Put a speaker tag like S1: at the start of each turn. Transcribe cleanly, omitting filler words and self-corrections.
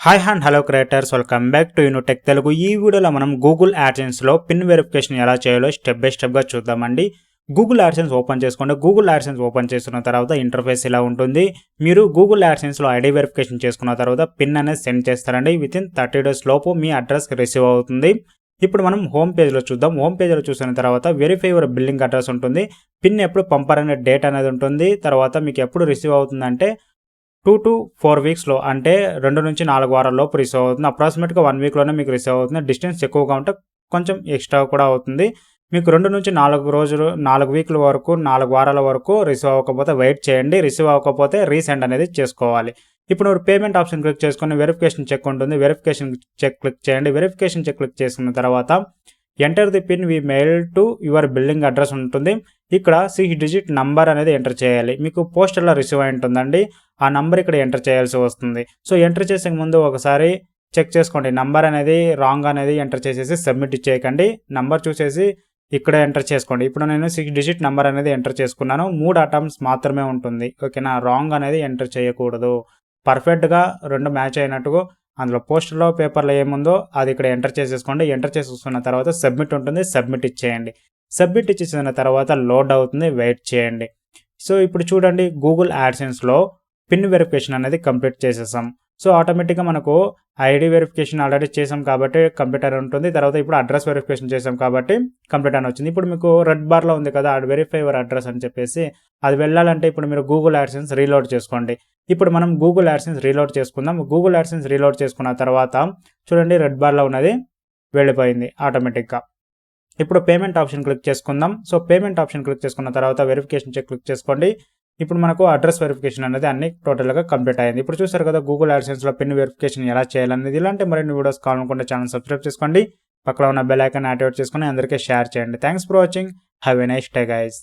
S1: Hi and hello creators, welcome back to Unitech Telugu. ఈ వీడియోలో మనం గూగుల్ యాడ్సెన్స్లో పిన్ వెరిఫికేషన్ ఎలా చేయాలో స్టెప్ బై స్టెప్గా చూద్దామండి. గూగుల్ యాడ్సెన్స్ ఓపెన్ చేసుకోండి. గూగుల్ యాడ్సెన్స్ ఓపెన్ చేసుకున్న తర్వాత ఇంటర్ఫేస్ ఇలా ఉంటుంది. మీరు గూగుల్ యాడ్సెన్స్లో ఐడి వెరిఫికేషన్ చేసుకున్న తర్వాత పిన్ అనేది సెండ్ చేస్తారండి. వితిన్ 30 days లోపు మీ అడ్రస్కి రిసీవ్ అవుతుంది. ఇప్పుడు మనం హోమ్ పేజ్లో చూద్దాం. హోమ్ పేజ్లో చూసిన తర్వాత వెరిఫై యువర్ బిల్లింగ్ అడ్రస్ ఉంటుంది. పిన్ ఎప్పుడు పంపారనే డేట్ అనేది ఉంటుంది. తర్వాత మీకు ఎప్పుడు రిసీవ్ అవుతుందంటే 2 to 4 వీక్స్లో, అంటే 2 నుంచి 4 వారాల లోపు రిసీవ్ అవుతుంది. అప్రాక్సిమేట్గా 1 వీక్లోనే మీకు రిసీవ్ అవుతుంది. డిస్టెన్స్ ఎక్కువగా ఉంటే కొంచెం ఎక్స్ట్రా కూడా అవుతుంది. మీకు 2 నుంచి 4 రోజులు, 4 వీక్ల వరకు, 4 వారాల వరకు రిసీవ్ అవ్వకపోతే వెయిట్ చేయండి. రిసీవ్ అవ్వకపోతే రీసెండ్ అనేది చేసుకోవాలి. ఇప్పుడు మీరు పేమెంట్ ఆప్షన్ క్లిక్ చేసుకొని వెరిఫికేషన్ చెక్ ఉంటుంది. వెరిఫికేషన్ చెక్ క్లిక్ చేయండి. వెరిఫికేషన్ చెక్ క్లిక్ చేసుకున్న తర్వాత enter the pin we mail to your billing address ఉంటుంది. ఇక్కడ 6 digit నంబర్ అనేది ఎంటర్ చేయాలి. మీకు పోస్టల్లో రిసీవ్ అయి ఉంటుందండి. ఆ నంబర్ ఇక్కడ ఎంటర్ చేయాల్సి వస్తుంది. సో ఎంటర్ చేసే ముందు ఒకసారి చెక్ చేసుకోండి. నంబర్ అనేది రాంగ్ అనేది ఎంటర్ చేసేసి సబ్మిట్ ఇచ్చేయకండి. నంబర్ చూసేసి ఇక్కడ ఎంటర్ చేసుకోండి. ఇప్పుడు నేను 6 digit నంబర్ అనేది ఎంటర్ చేసుకున్నాను. 3 అటెంప్ట్స్ మాత్రమే ఉంటుంది. ఓకేనా, రాంగ్ అనేది ఎంటర్ చేయకూడదు. పర్ఫెక్ట్గా 2 మ్యాచ్ అయినట్టుగా అందులో పోస్టర్లో పేపర్లో ఏముందో అది ఇక్కడ ఎంటర్ చేసేసుకోండి. ఎంటర్ చేసేసుకున్న తర్వాత సబ్మిట్ ఉంటుంది. సబ్మిట్ ఇచ్చేయండి. సబ్మిట్ ఇచ్చేసిన తర్వాత లోడ్ అవుతుంది. వెయిట్ చేయండి. సో ఇప్పుడు చూడండి, గూగుల్ యాడ్సెన్స్లో పిన్ వెరిఫికేషన్ అనేది కంప్లీట్ చేసేసాం. సో ఆటోమేటిక్గా మనకు ఐడి వెరిఫికేషన్ ఆల్రెడీ చేసాం కాబట్టి కంప్లీట్ అని ఉంటుంది. తర్వాత ఇప్పుడు అడ్రస్ వెరిఫికేషన్ చేసాం కాబట్టి కంప్లీట్ అని వచ్చింది. ఇప్పుడు మీకు రెడ్ బార్లో ఉంది కదా, అది వెరిఫై యువర్ అడ్రస్ అని చెప్పేసి, అది వెళ్ళాలంటే ఇప్పుడు మీరు గూగుల్ యాడ్సెన్స్ రీలోడ్ చేసుకోండి. ఇప్పుడు మనం గూగుల్ యాడ్సెన్స్ రీలోడ్ చేసుకుందాం. గూగుల్ యాడ్సెన్స్ రీలోడ్ చేసుకున్న తర్వాత చూడండి, రెడ్ బార్లో ఉన్నది వెళ్ళిపోయింది ఆటోమేటిక్గా. ఇప్పుడు పేమెంట్ ఆప్షన్ క్లిక్ చేసుకుందాం. సో పేమెంట్ ఆప్షన్ క్లిక్ చేసుకున్న తర్వాత వెరిఫికేషన్ చెక్ క్లిక్ చేసుకోండి. ఇప్పుడు మనకు అడ్రస్ వెరిఫికేషన్ అనేది అన్ని టోటల్గా కంప్లీట్ అయింది. ఇప్పుడు చూసారు కదా, గూగుల్ యాడ్సెన్స్లో పిన్ వెరిఫికేషన్ ఎలా చేయాలనేది. ఇలాంటి మరిన్ని వీడియోస్ కావాలనుకుంటే ఛానల్ సబ్స్క్రైబ్ చేసుకోండి. పక్కన ఉన్న బెల్ ఐకాన్ యాక్టివేట్ చేసుకొని అందరికీ షేర్ చేయండి. Thanks for watching. Have a nice day guys.